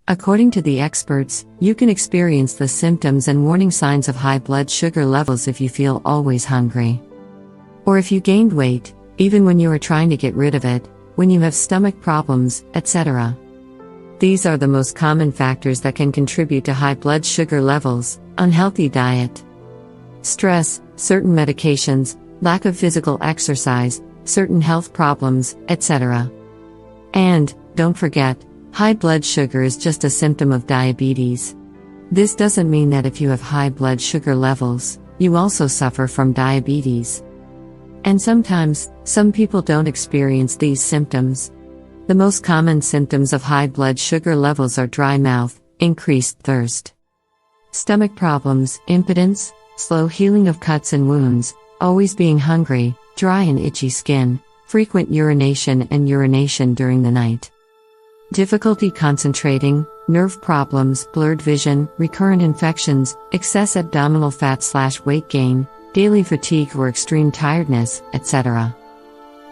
According to the experts, you can experience the symptoms and warning signs of high blood sugar levels if you feel always hungry. Or if you gained weight, even when you are trying to get rid of it, when you have stomach problems, etc. These are the most common factors that can contribute to high blood sugar levels: unhealthy diet, stress, certain medications, lack of physical exercise, certain health problems, etc. And, don't forget, high blood sugar is just a symptom of diabetes. This doesn't mean that if you have high blood sugar levels, you also suffer from diabetes. And sometimes, some people don't experience these symptoms. The most common symptoms of high blood sugar levels are dry mouth, increased thirst, stomach problems, impotence, slow healing of cuts and wounds, always being hungry, dry and itchy skin, frequent urination and urination during the night, difficulty concentrating, nerve problems, blurred vision, recurrent infections, excess abdominal fat/weight gain, daily fatigue or extreme tiredness, etc.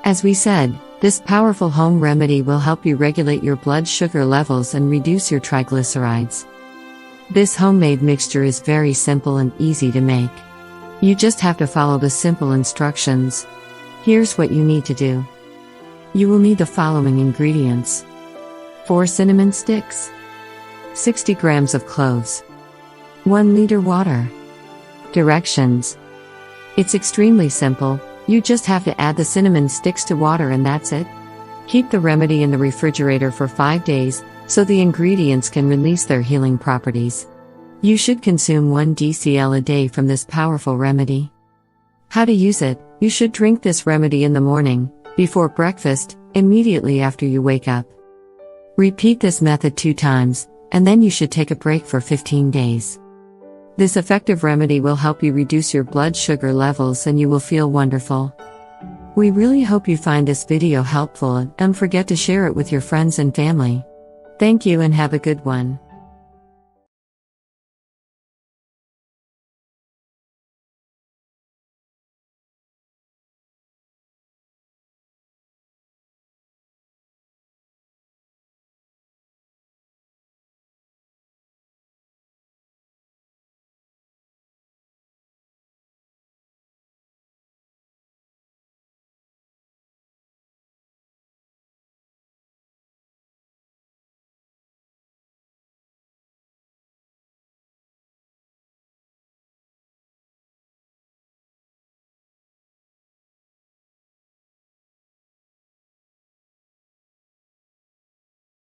As we said, this powerful home remedy will help you regulate your blood sugar levels and reduce your triglycerides. This homemade mixture is very simple and easy to make. You just have to follow the simple instructions. Here's what you need to do. You will need the following ingredients: 4 cinnamon sticks, 60 grams of cloves, 1 liter water. Directions. It's extremely simple. You just have to add the cinnamon sticks to water and that's it. Keep the remedy in the refrigerator for 5 days, so the ingredients can release their healing properties. You should consume 1 dcl a day from this powerful remedy. How to use it: you should drink this remedy in the morning, before breakfast, immediately after you wake up. Repeat this method 2 times, and then you should take a break for 15 days. This effective remedy will help you reduce your blood sugar levels and you will feel wonderful. We really hope you find this video helpful and don't forget to share it with your friends and family. Thank you and have a good one.